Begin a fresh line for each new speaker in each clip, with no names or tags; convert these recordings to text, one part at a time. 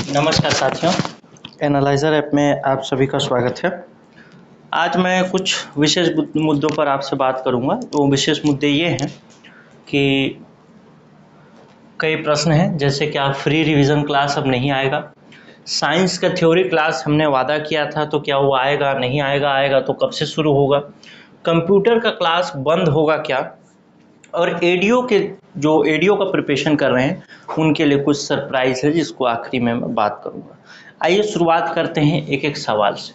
नमस्कार साथियों, analyser app में आप सभी का स्वागत है। आज मैं कुछ विशेष मुद्दों पर आपसे बात करूंगा। वो विशेष मुद्दे ये हैं कि कई प्रश्न हैं, जैसे कि आप फ्री रिवीजन क्लास अब नहीं आएगा। साइंस का थ्योरी क्लास हमने वादा किया था, तो क्या वो आएगा नहीं आएगा, आएगा तो कब से शुरू होगा। कंप्यूटर का क्लास बंद होगा क्या, और एडीओ का प्रिपरेशन कर रहे हैं उनके लिए कुछ सरप्राइज है, जिसको आखिरी में मैं बात करूंगा। आइए शुरुआत करते हैं एक एक सवाल से।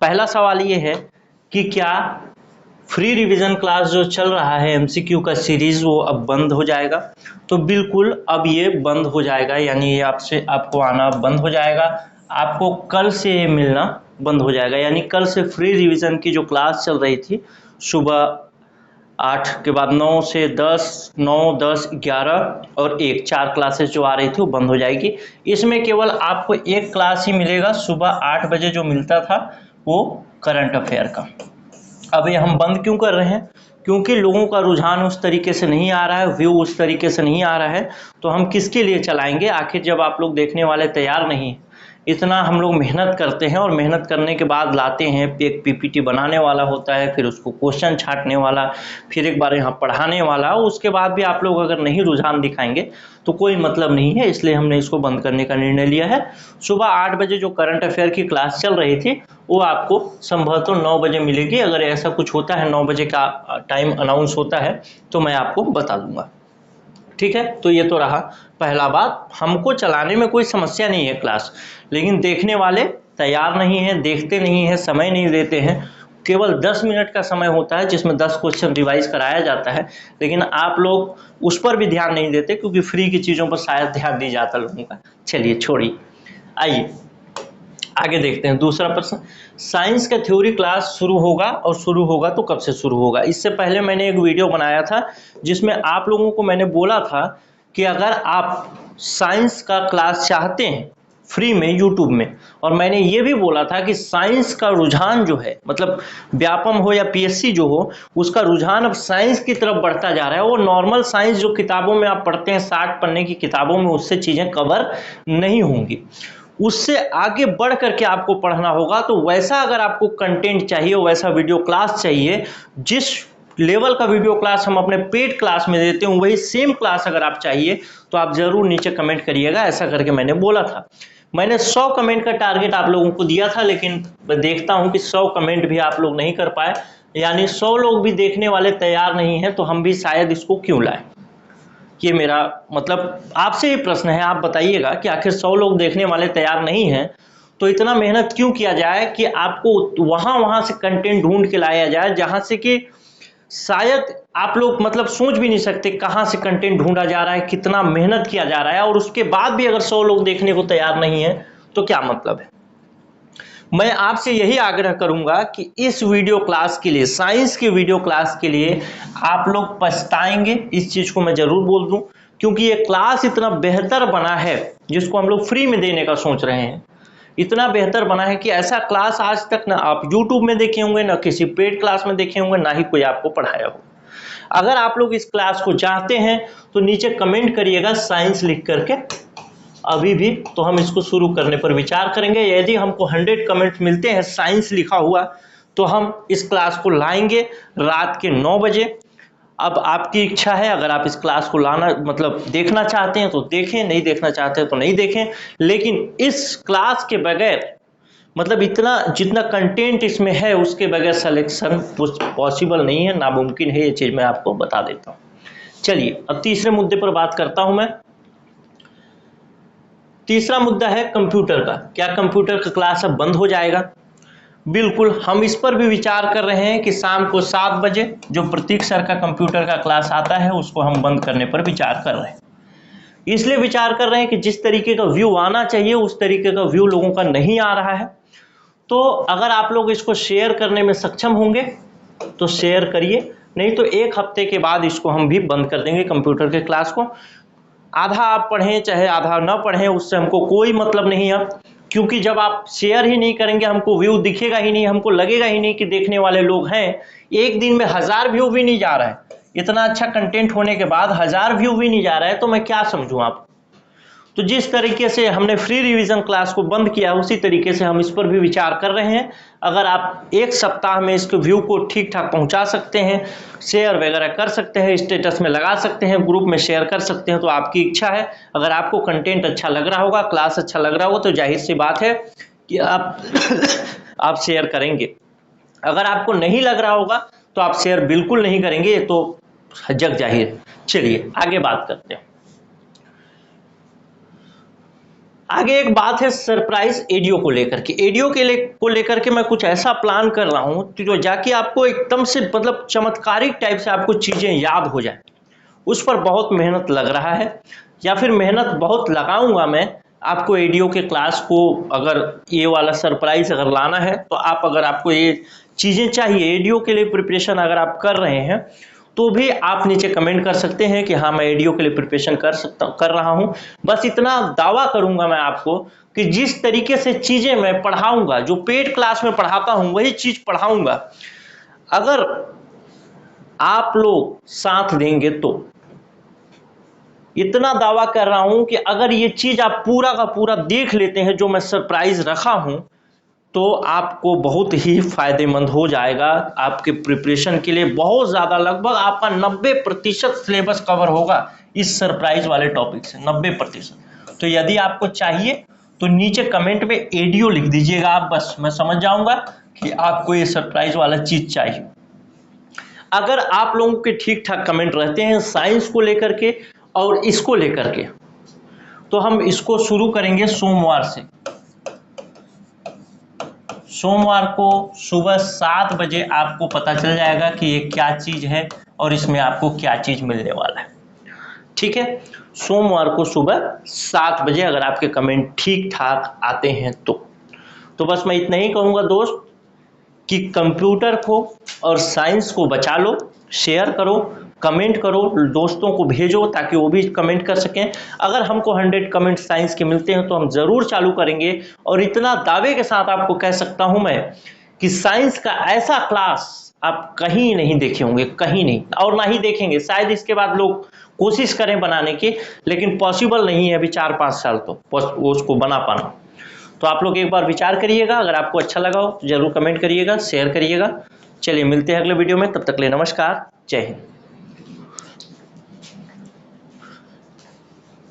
पहला सवाल ये है कि क्या फ्री रिवीजन क्लास जो चल रहा है एमसीक्यू का सीरीज, वो अब बंद हो जाएगा। तो बिल्कुल अब ये बंद हो जाएगा, यानी ये आपको आना बंद हो जाएगा। आपको कल से ये मिलना बंद हो जाएगा, यानी कल से फ्री रिवीजन की जो क्लास चल रही थी सुबह 8 के बाद 9 से 10, 9, 10, 11 और 1, 4 क्लासेस जो आ रही थी वो बंद हो जाएगी। इसमें केवल आपको एक क्लास ही मिलेगा, सुबह 8 बजे जो मिलता था वो करंट अफेयर का। अब ये हम बंद क्यों कर रहे हैं? क्योंकि लोगों का रुझान उस तरीके से नहीं आ रहा है, व्यू उस तरीके से नहीं आ रहा है, तो हम किसके लिए चलाएंगे आखिर, जब आप लोग देखने वाले तैयार नहीं। इतना हम लोग मेहनत करते हैं और मेहनत करने के बाद लाते हैं, एक पीपीटी बनाने वाला होता है, फिर उसको क्वेश्चन छांटने वाला, फिर एक बार यहाँ पढ़ाने वाला, उसके बाद भी आप लोग अगर नहीं रुझान दिखाएंगे तो कोई मतलब नहीं है। इसलिए हमने इसको बंद करने का निर्णय लिया है। सुबह 8 बजे जो करंट अफेयर की क्लास चल रही थी वो आपको संभवतः 9 बजे मिलेगी। अगर ऐसा कुछ होता है, 9 बजे का टाइम अनाउंस होता है, तो मैं आपको बता दूंगा। ठीक है, तो ये तो रहा पहला बात। हमको चलाने में कोई समस्या नहीं है क्लास, लेकिन देखने वाले तैयार नहीं है, देखते नहीं है, समय नहीं देते हैं। केवल 10 मिनट का समय होता है जिसमें 10 क्वेश्चन रिवाइज कराया जाता है, लेकिन आप लोग उस पर भी ध्यान नहीं देते, क्योंकि फ्री की चीज़ों पर शायद ध्यान दी जाता लोगों का। चलिए छोड़िए, आइए आगे देखते हैं। दूसरा प्रश्न, साइंस का थ्योरी क्लास शुरू होगा, और शुरू होगा तो कब से शुरू होगा। इससे पहले मैंने एक वीडियो बनाया था जिसमें आप लोगों को मैंने बोला था कि अगर आप साइंस का क्लास चाहते हैं फ्री में यूट्यूब में, और मैंने ये भी बोला था कि साइंस का रुझान जो है, मतलब व्यापम हो या पीएससी जो हो, उसका रुझान अब साइंस की तरफ बढ़ता जा रहा है। वो नॉर्मल साइंस जो किताबों में आप पढ़ते हैं, 60 पन्ने की किताबों में, उससे चीज़ें कवर नहीं होंगी। उससे आगे बढ़ करके आपको पढ़ना होगा। तो वैसा अगर आपको कंटेंट चाहिए, वैसा वीडियो क्लास चाहिए, जिस लेवल का वीडियो क्लास हम अपने पेड क्लास में देते हैं, वही सेम क्लास अगर आप चाहिए तो आप जरूर नीचे कमेंट करिएगा। ऐसा करके मैंने बोला था। मैंने 100 कमेंट का टारगेट आप लोगों को दिया था, लेकिन मैं देखता हूं कि 100 कमेंट भी आप लोग नहीं कर पाए, यानी 100 लोग भी देखने वाले तैयार नहीं है, तो हम भी शायद इसको क्यों लाएं। ये मेरा मतलब आपसे ही प्रश्न है, आप बताइएगा कि आखिर 100 लोग देखने वाले तैयार नहीं हैं, तो इतना मेहनत क्यों किया जाए कि आपको वहां से कंटेंट ढूंढ के लाया जाए, जहां से कि शायद आप लोग मतलब सोच भी नहीं सकते कहां से कंटेंट ढूंढा जा रहा है, कितना मेहनत किया जा रहा है, और उसके बाद भी अगर 100 लोग देखने को तैयार नहीं है तो क्या मतलब है। मैं आपसे यही आग्रह करूंगा कि इस वीडियो क्लास के लिए, साइंस के वीडियो क्लास के लिए आप लोग पछताएंगे, इस चीज को मैं जरूर बोल दूं, क्योंकि ये क्लास इतना बेहतर बना है, जिसको हम लोग फ्री में देने का सोच रहे हैं। इतना बेहतर बना है कि ऐसा क्लास आज तक ना आप YouTube में देखे होंगे, ना किसी पेड क्लास में देखे होंगे, ना ही कोई आपको पढ़ाया हो। अगर आप लोग इस क्लास को चाहते हैं तो नीचे कमेंट करिएगा साइंस लिख करके अभी भी, तो हम इसको शुरू करने पर विचार करेंगे। यदि हमको 100 कमेंट्स मिलते हैं साइंस लिखा हुआ, तो हम इस क्लास को लाएंगे रात के 9 बजे। अब आपकी इच्छा है, अगर आप इस क्लास को लाना मतलब देखना चाहते हैं तो देखें, नहीं देखना चाहते हैं तो नहीं देखें, लेकिन इस क्लास के बगैर, मतलब इतना जितना कंटेंट इसमें है उसके बगैर सिलेक्शन पॉसिबल नहीं है, नामुमकिन है। ये चीज मैं आपको बता देता हूँ। चलिए अब तीसरे मुद्दे पर बात करता हूं मैं। तीसरा मुद्दा है कंप्यूटर का। क्या कंप्यूटर का क्लास अब बंद हो जाएगा? बिल्कुल, हम इस पर भी विचार कर रहे हैं कि शाम को 7 बजे जो प्रतीक सर का कंप्यूटर का क्लास आता है उसको हम बंद करने पर विचार कर रहे हैं। इसलिए विचार कर रहे हैं कि जिस तरीके का व्यू आना चाहिए उस तरीके का व्यू लोगों का नहीं आ रहा है। तो अगर आप लोग इसको शेयर करने में सक्षम होंगे तो शेयर करिए, नहीं तो 1 हफ्ते के बाद इसको हम भी बंद कर देंगे कंप्यूटर के क्लास को। आधा आप पढ़ें चाहे आधा ना पढ़ें, उससे हमको कोई मतलब नहीं है, क्योंकि जब आप शेयर ही नहीं करेंगे हमको व्यू दिखेगा ही नहीं, हमको लगेगा ही नहीं कि देखने वाले लोग हैं। एक दिन में 1000 व्यू भी नहीं जा रहा है, इतना अच्छा कंटेंट होने के बाद 1000 व्यू भी नहीं जा रहा है, तो मैं क्या समझूं आप। तो जिस तरीके से हमने फ्री रिवीजन क्लास को बंद किया उसी तरीके से हम इस पर भी विचार कर रहे हैं। अगर आप एक सप्ताह में इसके व्यू को ठीक ठाक पहुंचा सकते हैं, शेयर वगैरह कर सकते हैं, स्टेटस में लगा सकते हैं, ग्रुप में शेयर कर सकते हैं, तो आपकी इच्छा है। अगर आपको कंटेंट अच्छा लग रहा होगा, क्लास अच्छा लग रहा होगा, तो जाहिर सी बात है कि आप शेयर करेंगे। अगर आपको नहीं लग रहा होगा तो आप शेयर बिल्कुल नहीं करेंगे, तो जग जाहिर। चलिए आगे बात करते हैं। आगे एक बात है सरप्राइज एडियो को लेकर के। एडियो को लेकर के मैं कुछ ऐसा प्लान कर रहा हूं जो जाके आपको एकदम से मतलब चमत्कारिक टाइप से आपको चीजें याद हो जाए। उस पर बहुत मेहनत लग रहा है, या फिर मेहनत बहुत लगाऊंगा मैं आपको एडियो के क्लास को। अगर ये वाला सरप्राइज अगर लाना है तो अगर आपको ये चीजें चाहिए एडियो के लिए प्रिपरेशन अगर आप कर रहे हैं, तो भी आप नीचे कमेंट कर सकते हैं कि हाँ मैं एडियो के लिए प्रिपरेशन कर रहा हूं। बस इतना दावा करूंगा मैं आपको कि जिस तरीके से चीजें मैं पढ़ाऊंगा, जो पेड क्लास में पढ़ाता हूं वही चीज पढ़ाऊंगा। अगर आप लोग साथ देंगे तो इतना दावा कर रहा हूं कि अगर ये चीज आप पूरा का पूरा देख लेते हैं जो मैं सरप्राइज रखा हूं, तो आपको बहुत ही फायदेमंद हो जाएगा। आपके प्रिपरेशन के लिए बहुत ज़्यादा, लगभग आपका 90% सिलेबस कवर होगा इस सरप्राइज वाले टॉपिक से, 90%। तो यदि आपको चाहिए तो नीचे कमेंट में एडियो लिख दीजिएगा आप, बस मैं समझ जाऊंगा कि आपको ये सरप्राइज वाला चीज चाहिए। अगर आप लोगों के ठीक ठाक कमेंट रहते हैं साइंस को लेकर के और इसको लेकर के, तो हम इसको शुरू करेंगे सोमवार से। सोमवार को सुबह 7 बजे आपको पता चल जाएगा कि ये क्या चीज है और इसमें आपको क्या चीज मिलने वाला है। ठीक है, सोमवार को सुबह 7 बजे अगर आपके कमेंट ठीक ठाक आते हैं तो बस मैं इतना ही कहूंगा दोस्त कि कंप्यूटर को और साइंस को बचा लो, शेयर करो, कमेंट करो, दोस्तों को भेजो ताकि वो भी कमेंट कर सकें। अगर हमको 100 कमेंट साइंस के मिलते हैं तो हम ज़रूर चालू करेंगे। और इतना दावे के साथ आपको कह सकता हूं मैं कि साइंस का ऐसा क्लास आप कहीं नहीं देखे होंगे, कहीं नहीं, और ना ही देखेंगे। शायद इसके बाद लोग कोशिश करें बनाने की, लेकिन पॉसिबल नहीं है अभी 4-5 साल तो उसको बना पाना। तो आप लोग एक बार विचार करिएगा, अगर आपको अच्छा लगा हो तो जरूर कमेंट करिएगा, शेयर करिएगा। चलिए मिलते हैं अगले वीडियो में, तब तक के लिए नमस्कार, जय हिंद।